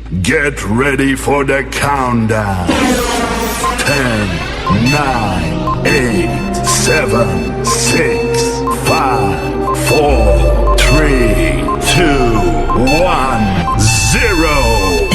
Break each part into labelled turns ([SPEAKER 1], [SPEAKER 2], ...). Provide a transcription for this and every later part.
[SPEAKER 1] Get ready for the countdown. 10, 9, 8, 7, 6, 5, 4, 3, 2, 1, 0.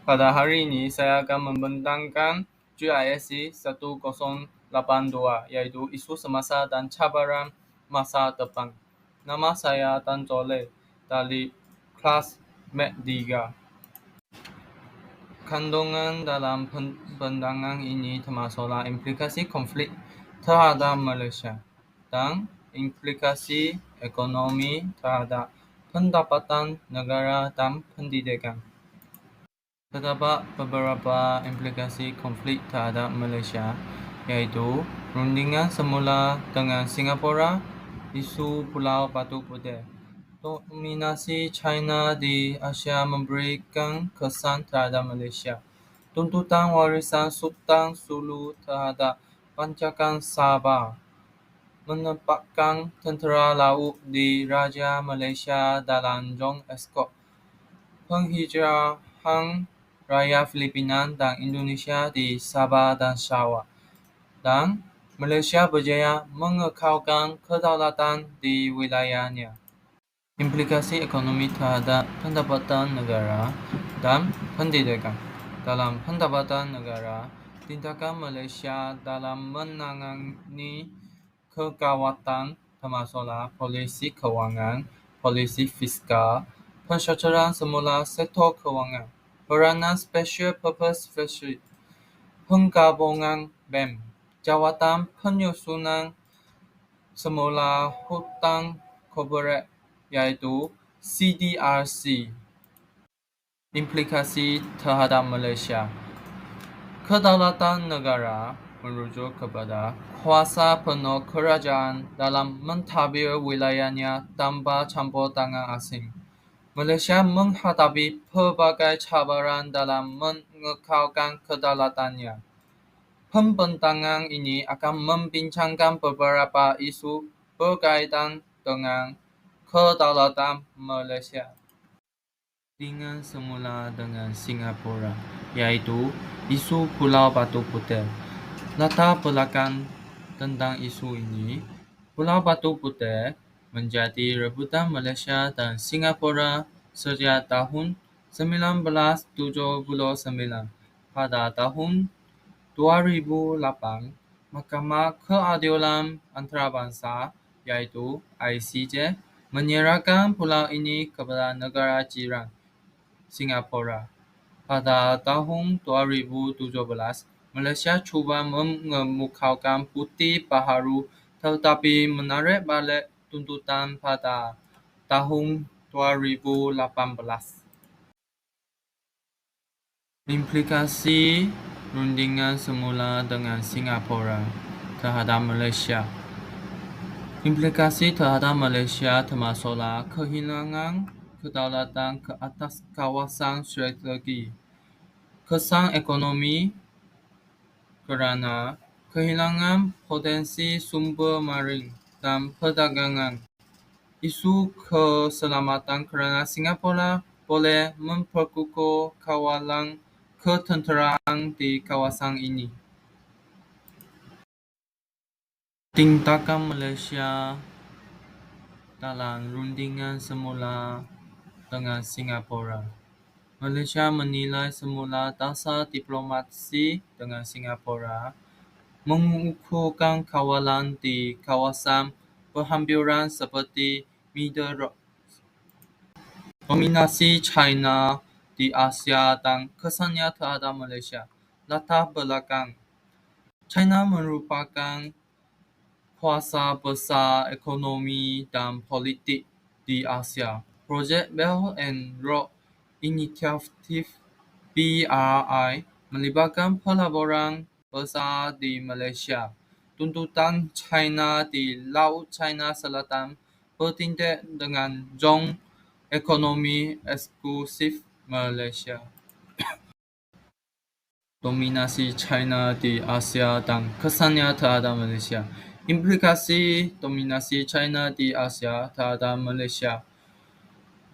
[SPEAKER 2] Pada hari ini saya akan membentangkan GISC 1082, yaitu isu semasa dan cabaran masa depan. Nama saya Tan Jole dari kelas Mat 3. Kandungan dalam pembentangan ini termasuklah implikasi konflik terhadap Malaysia dan implikasi ekonomi terhadap pendapatan negara dan pendidikan. Terdapat beberapa implikasi konflik terhadap Malaysia, iaitu rundingan semula dengan Singapura, isu Pulau Batu Putih. Dominasi China di Asia memberikan kesan terhadap Malaysia. Tuntutan warisan Sultan Sulu terhadap Bancakan Sabah. Menempatkan tentera laut di Raja Malaysia dalam John Escort. Penghijrahan rakyat Filipina dan Indonesia di Sabah dan Sarawak. Dan Malaysia berjaya mengekalkan kedaulatan di wilayahnya. Implikasi ekonomi terhadap pendapatan negara dan pendidikan. Dalam pendapatan negara, tindakan Malaysia dalam menangani kegawatan termasuklah polisi kewangan, polisi fiskal, pensyaratan semula sektor kewangan, peranan Special Purpose Facility, penggabungan BEM, jawatan penyusunan semula hutang korporat, yaitu CDRC. Implikasi terhadap Malaysia. Kedaulatan negara merujuk kepada kuasa penuh kerajaan dalam mentadbir wilayahnya tanpa campur tangan asing. Malaysia menghadapi pelbagai cabaran dalam mengekalkan kedaulatannya. Pembentangan ini akan membincangkan beberapa isu berkaitan dengan Kedaulatan Malaysia. Dengan semula dengan Singapura, yaitu isu Pulau Batu Putih. Latar belakang tentang isu ini, Pulau Batu Putih menjadi rebutan Malaysia dan Singapura sejak tahun 1979. Pada tahun 2008, Mahkamah Keadilan Antarabangsa, yaitu ICJ, menyerahkan pulau ini kepada negara jiran, Singapura. Pada tahun 2017, Malaysia cuba mengemukakan bukti baharu tetapi menarik balik tuntutan pada tahun 2018. Implikasi rundingan semula dengan Singapura terhadap Malaysia. Implikasi terhadap Malaysia termasuklah kehilangan kedaulatan ke atas kawasan strategi, kesan ekonomi kerana kehilangan potensi sumber marin dan perdagangan, isu keselamatan kerana Singapura boleh memperkukuh kawalan ketenteraan di kawasan ini. Tindakan Malaysia dalam rundingan semula dengan Singapura. Malaysia menilai semula dasar diplomasi dengan Singapura mengukuhkan kawalan di kawasan berhampiran seperti Middle Rock, dominasi China di Asia dan kesannya terhadap Malaysia. Latar belakang China merupakan kuasa besar ekonomi dan politik di Asia. Projek Belt and Road Initiative (BRI) melibatkan pelaburan besar di Malaysia. Tuntutan China di Laut China Selatan bertindak dengan zon ekonomi eksklusif Malaysia. Dominasi China di Asia dan kesannya terhadap Malaysia. Implikasi dominasi China di Asia terhadap Malaysia.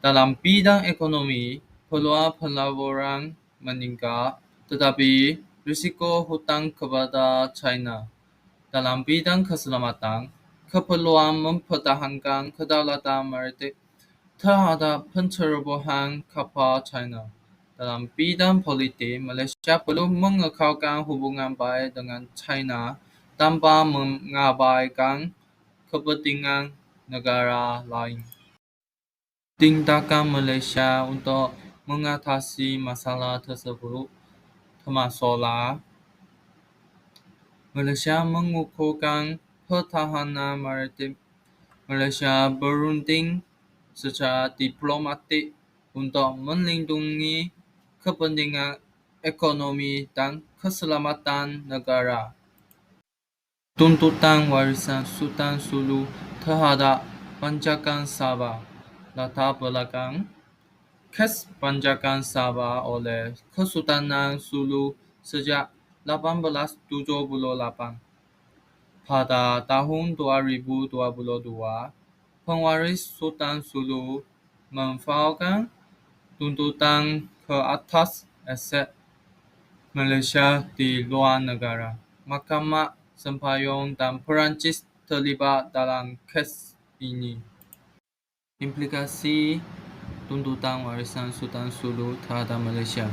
[SPEAKER 2] Dalam bidang ekonomi, peluang pelaburan meningkat, tetapi risiko hutang kepada China. Dalam bidang keselamatan, keperluan mempertahankan kedaulatan maritim terhadap pencerobohan kapal China. Dalam bidang politik, Malaysia perlu mengekalkan hubungan baik dengan China tanpa mengabaikan kepentingan negara lain. Tindakan Malaysia untuk mengatasi masalah tersebut termasuklah Malaysia mengukuhkan pertahanan maritim. Malaysia berunding secara diplomatik untuk melindungi kepentingan ekonomi dan keselamatan negara. Tuntutan warisan Sultan Sulu terhadap Panjakan Sabah. Latar belakang kes Panjakan Sabah oleh Kesultanan Sulu sejak 1878. Pada tahun 2022, Penwaris Sultan Sulu memfaulkan tuntutan ke atas aset Malaysia di luar negara. Mahkamah Sempayung dan Perancis terlibat dalam kes ini. Implikasi tuntutan warisan Sultan Sulu terhadap Malaysia.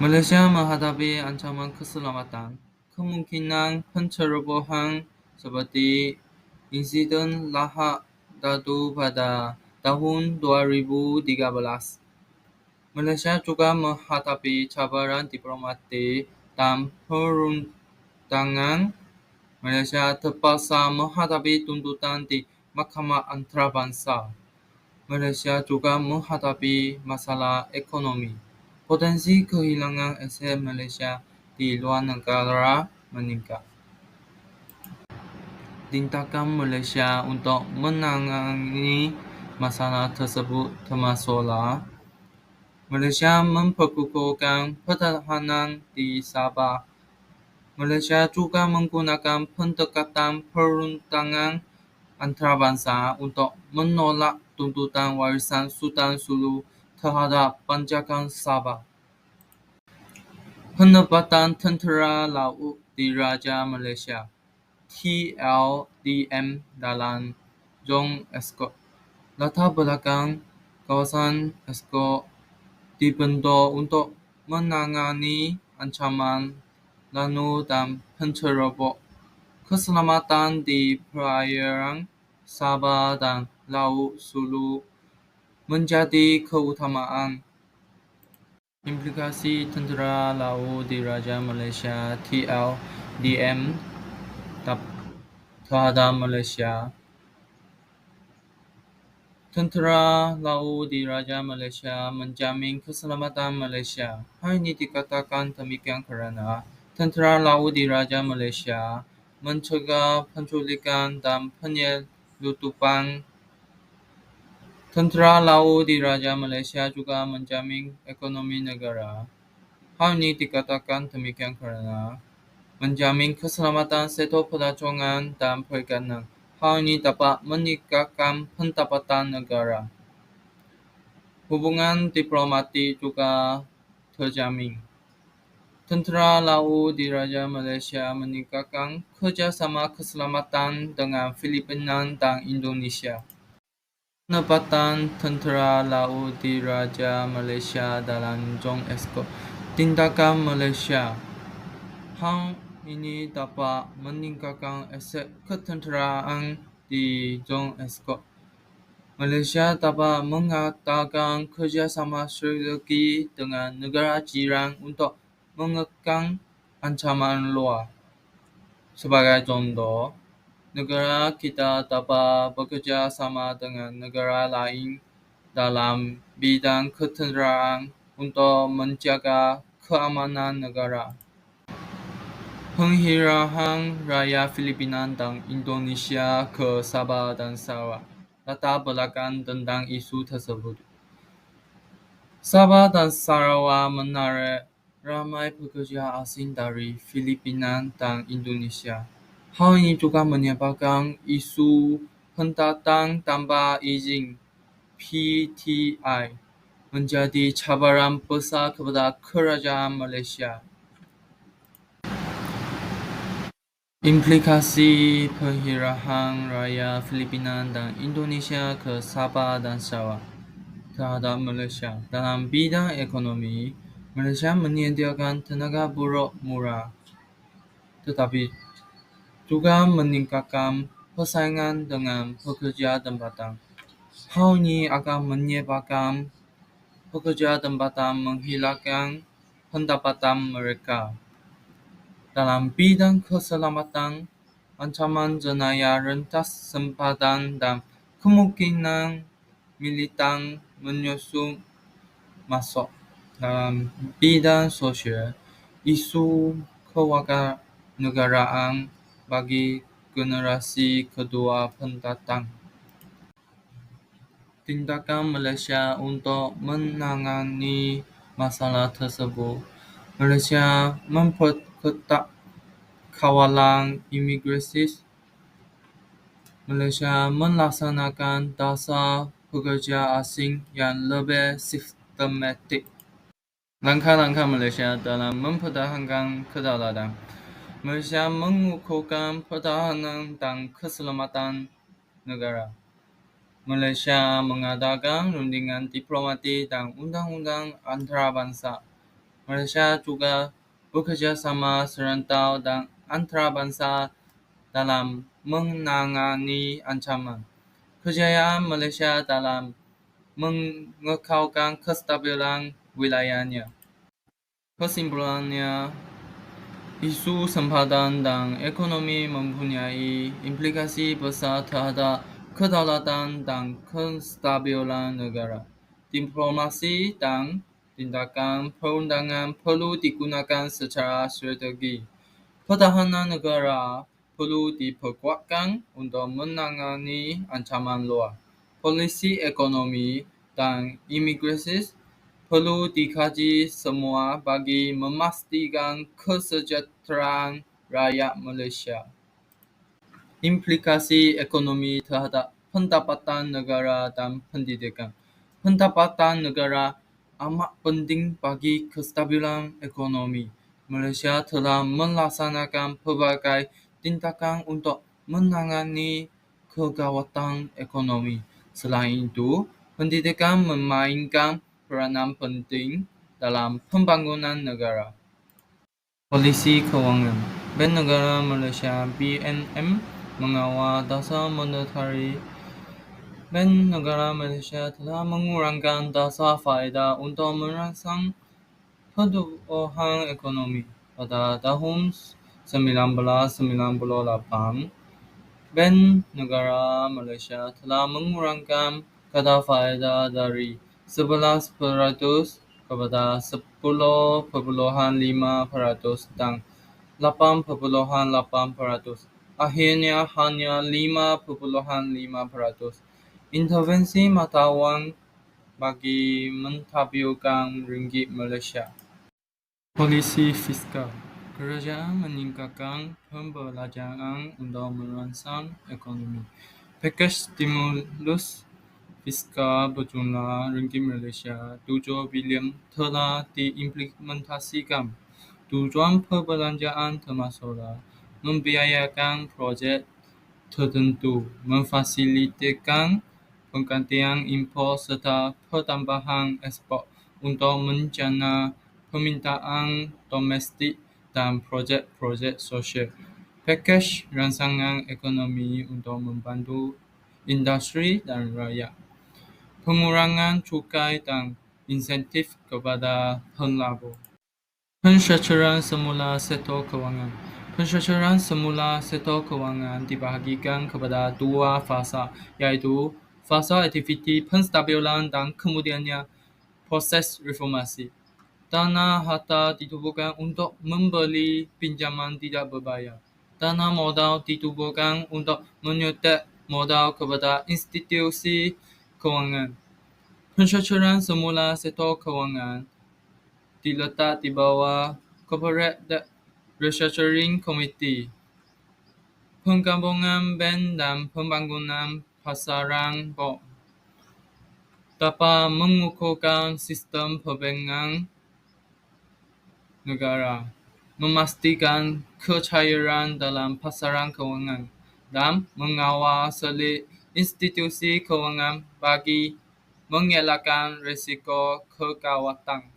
[SPEAKER 2] Malaysia menghadapi ancaman keselamatan, kemungkinan pencerobohan seperti insiden Lahad Datu pada tahun 2013. Malaysia juga menghadapi cabaran diplomatik dan perundangan. Malaysia terpaksa menghadapi tuntutan di Mahkamah Antarabangsa. Malaysia juga menghadapi masalah ekonomi. Potensi kehilangan aset Malaysia di luar negara meningkat. Tindakan Malaysia untuk menangani masalah tersebut termasuklah Malaysia memperkukuhkan pertahanan di Sabah. Malaysia juga menggunakan pendekatan perundangan antarabangsa untuk menolak tuntutan warisan Sultan Sulu terhadap Panjakan Sabah. Penempatan Tentera Laut Diraja Malaysia (TLDM) dalam Zon Ekskul. Latar belakang kawasan ekskul dibentuk untuk menangani ancaman lanu dan pencerobok keselamatan di perairan Sabah dan Laut Sulu menjadi keutamaan. Implikasi Tentera Laut Diraja Malaysia (TLDM) terhadap Malaysia. Tentera Laut Diraja Malaysia menjamin keselamatan Malaysia. Hal ini dikatakan demikian kerana Tentera Laut Diraja Malaysia mencegah penculikan dan penyeludupan. Tentera Laut Diraja Malaysia juga menjamin ekonomi negara. Hal ini dikatakan demikian kerana menjamin keselamatan sektor pelacongan dan perikanan. Hal ini dapat meningkatkan pendapatan negara. Hubungan diplomatik juga terjamin. Tentera Laut Diraja Malaysia meningkatkan kerjasama keselamatan dengan Filipina dan Indonesia. Penempatan Tentera Laut Diraja Malaysia dalam Zon Ekskul tindakan Malaysia. Hal ini dapat meningkatkan aset ketenteraan di Zon Ekskul. Malaysia dapat mengadakan kerjasama strategi dengan negara jiran untuk mengekang ancaman luar. Sebagai contoh, negara kita dapat bekerja sama dengan negara lain dalam bidang ketenteraan untuk menjaga keamanan negara. Penghirahan rakyat Filipina dan Indonesia ke Sabah dan Sarawak. Latar belakang tentang isu tersebut. Sabah dan Sarawak menarik ramai pekerja asing dari Filipina dan Indonesia. Hal ini juga menyebabkan isu pendatang tanpa izin (PTI) menjadi cabaran besar kepada kerajaan Malaysia. Implikasi penghirahan rakyat Filipina dan Indonesia ke Sabah dan Sarawak terhadap Malaysia. Dalam bidang ekonomi, Malaysia menyediakan tenaga buruh murah, tetapi juga meningkatkan persaingan dengan pekerja tempatan. Hal ini akan menyebabkan pekerja tempatan menghilangkan pendapatan mereka. Dalam bidang keselamatan, ancaman jenayah rentas sempadan dan kemungkinan militan menyusul masuk. Dalam bidang sosial, isu kewarganegaraan bagi generasi kedua pendatang. Tindakan Malaysia untuk menangani masalah tersebut. Malaysia memperketat kawalan imigrasi. Malaysia melaksanakan dasar pekerja asing yang lebih sistematik. Langkah-langkah Malaysia dalam mempertahankan kedaulatan. Malaysia mengukuhkan pertahanan dan keselamatan negara. Malaysia mengadakan rundingan diplomatik dan undang-undang antarabangsa. Malaysia juga bekerja sama serantau dan antarabangsa dalam menangani ancaman. Kejayaan Malaysia dalam mengekalkan kestabilan wilayahnya. Kesimpulannya, isu sempadan dan ekonomi mempunyai implikasi besar terhadap kedaulatan dan kestabilan negara. Diplomasi dan tindakan perundangan perlu digunakan secara strategi. Pertahanan negara perlu diperkuatkan untuk menangani ancaman luar. Polisi ekonomi dan imigrasi perlu dikaji semua bagi memastikan kesejahteraan rakyat Malaysia. Implikasi ekonomi terhadap pendapatan negara dan pendidikan. Pendapatan negara amat penting bagi kestabilan ekonomi. Malaysia telah melaksanakan pelbagai tindakan untuk menangani kegawatan ekonomi. Selain itu, pendidikan memainkan peranan penting dalam pembangunan negara. Polisi Kewangan. Bank Negara Malaysia (BNM) mengawal dasar monetari. Bank Negara Malaysia telah mengurangkan dasar faedah untuk merangsang pertumbuhan ekonomi. Pada tahun 1998, Bank Negara Malaysia telah mengurangkan kadar faedah dari 11% kepada 10.5% dan 8.8%. Akhirnya hanya 5.5%. Intervensi mata wang bagi menstabilkan ringgit Malaysia. Polisi fiskal. Kerajaan meningkatkan pembelanjaan untuk merangsang ekonomi. Pakej stimulus fiskal berjumlah ringgit Malaysia 7 bilion telah diimplementasikan. Tujuan perbelanjaan termasuklah membiayakan projek tertentu, memfasilitkan penggantian impor serta pertambahan ekspor untuk menjana permintaan domestik dan projek-projek sosial. Pakej rangsangan ekonomi untuk membantu industri dan rakyat. Pengurangan cukai dan insentif kepada pelabur. Pensyaratan semula sektor kewangan. Pensyaratan semula sektor kewangan dibahagikan kepada dua fasa, iaitu fasa aktiviti penstabilan dan kemudiannya proses reformasi. Dana harta ditubuhkan untuk membeli pinjaman tidak berbayar. Dana modal ditubuhkan untuk menyuntik modal kepada institusi kewangan. Pensyaratan semula sektor kewangan diletak di bawah Corporate Debt Restructuring Committee. Penggabungan bank dan pembangunan pasaran bond dapat mengukuhkan sistem perbankan negara, memastikan kecairan dalam pasaran kewangan, dan mengawal selit institusi kewangan bagi mengelakkan risiko kegawatan.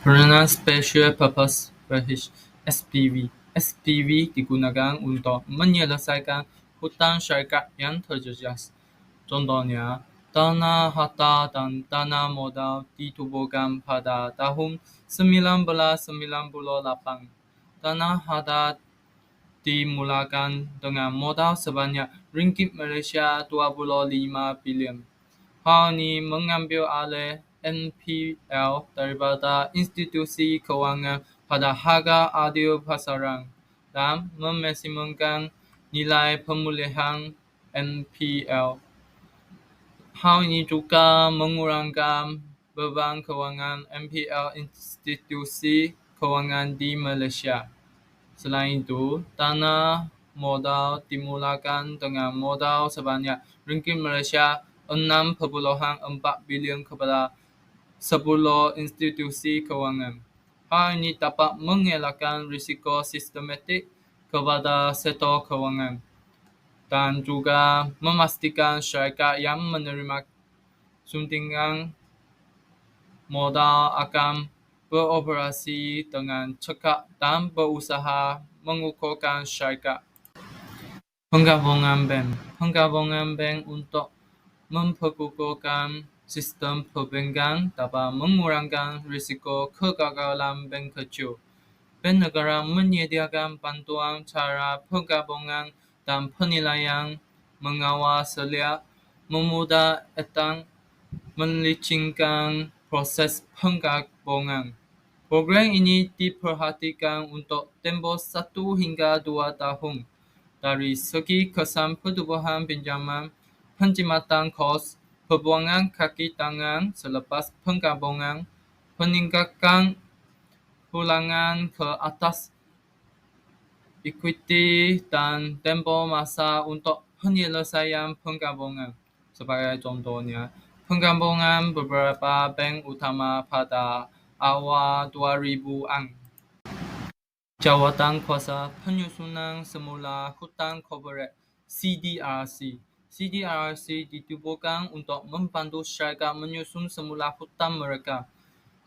[SPEAKER 2] Peranan Special Purpose Vehicle (SPV). SPV digunakan untuk menyelesaikan hutang syarikat yang terjejas. Contohnya, dana harta dan dana modal ditubuhkan pada tahun 1998. Dana harta dimulakan dengan modal sebanyak ringgit Malaysia 25 bilion. Hal ini mengambil alih NPL daripada institusi kewangan pada harga adil pasaran dan memaksimumkan nilai pemulihan NPL. Hal ini juga mengurangkan beban kewangan NPL institusi kewangan di Malaysia. Selain itu, dana modal dimulakan dengan modal sebanyak ringgit Malaysia 6.4 bilion kepada 10 institusi kewangan. Hal ini dapat mengelakkan risiko sistematik kepada sektor kewangan dan juga memastikan syarikat yang menerima suntikan modal akan beroperasi dengan cekap dan berusaha mengukuhkan syarikat. Penggabungan bank. Penggabungan bank untuk memperkukuhkan sistem perbankan dapat mengurangkan risiko kegagalan bank kecil. Bank negara menyediakan bantuan cara penggabungan dan penilaian, mengawal selia, memudahkan, melicinkan proses penggabungan. Program ini diperhatikan untuk tempoh 1 hingga 2 tahun. Dari segi kesan pertumbuhan pinjaman, penjimatan kos, perbuangan kaki tangan selepas penggabungan, peningkatan pulangan ke atas equity, dan tempo masa untuk penyelesaian penggabungan. Sebagai contohnya, penggabungan beberapa bank utama pada awal 2000-an. Jawatan Kuasa Penyusunan Semula Hutan Corporate (CDRC). CDRC ditubuhkan untuk membantu syarikat menyusun semula hutan mereka.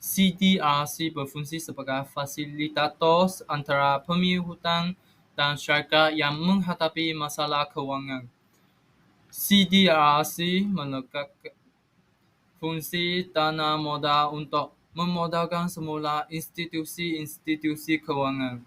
[SPEAKER 2] CDRC berfungsi sebagai fasilitator antara pemilik hutan dan syarikat yang menghadapi masalah kewangan. CDRC melekat fungsi dana modal untuk memodalkan semula institusi-institusi kewangan.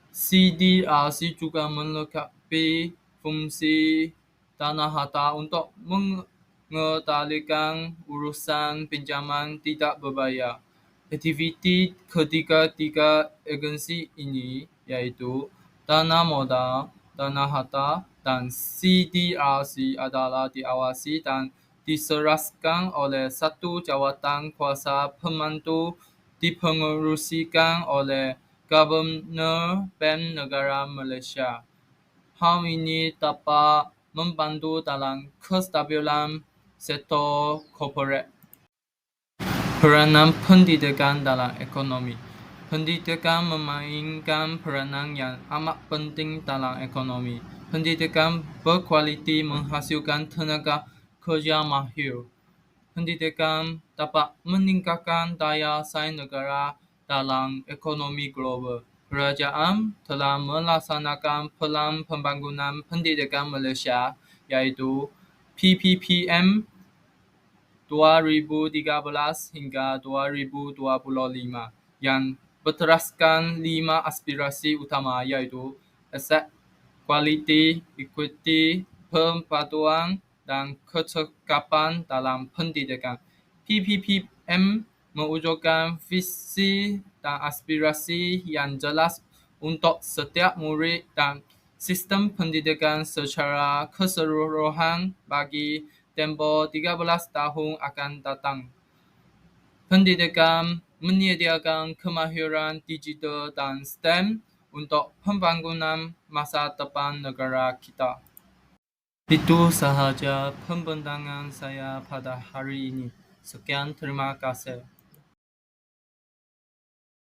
[SPEAKER 2] CDRC juga melengkapi fungsi dana harta untuk mengendalikan urusan pinjaman tidak berbayar. Aktiviti ketiga agensi ini iaitu dana modal, dana harta, dan CDRC adalah diawasi dan diseraskan oleh satu jawatan kuasa pembantu dipengerusikan oleh Gubernur Bank Negara Malaysia. Hal ini dapat membantu dalam kestabilan sektor korporat. Peranan pendidikan dalam ekonomi. Pendidikan memainkan peranan yang amat penting dalam ekonomi. Pendidikan berkualiti menghasilkan tenaga kerja mahir. Pendidikan dapat meningkatkan daya saing negara dalam ekonomi global. Kerajaan telah melaksanakan Pelan Pembangunan Pendidikan Malaysia iaitu PPPM 2013 hingga 2025 yang berteraskan 5 aspirasi utama iaitu aset, kualiti, equity, perpaduan, dan kecekapan dalam pendidikan. PPPM mewujudkan visi dan aspirasi yang jelas untuk setiap murid dan sistem pendidikan secara keseluruhan bagi tempoh 13 tahun akan datang. Pendidikan menyediakan kemahiran digital dan STEM untuk pembangunan masa depan negara kita. Itu sahaja pembentangan saya pada hari ini. Sekian, terima kasih.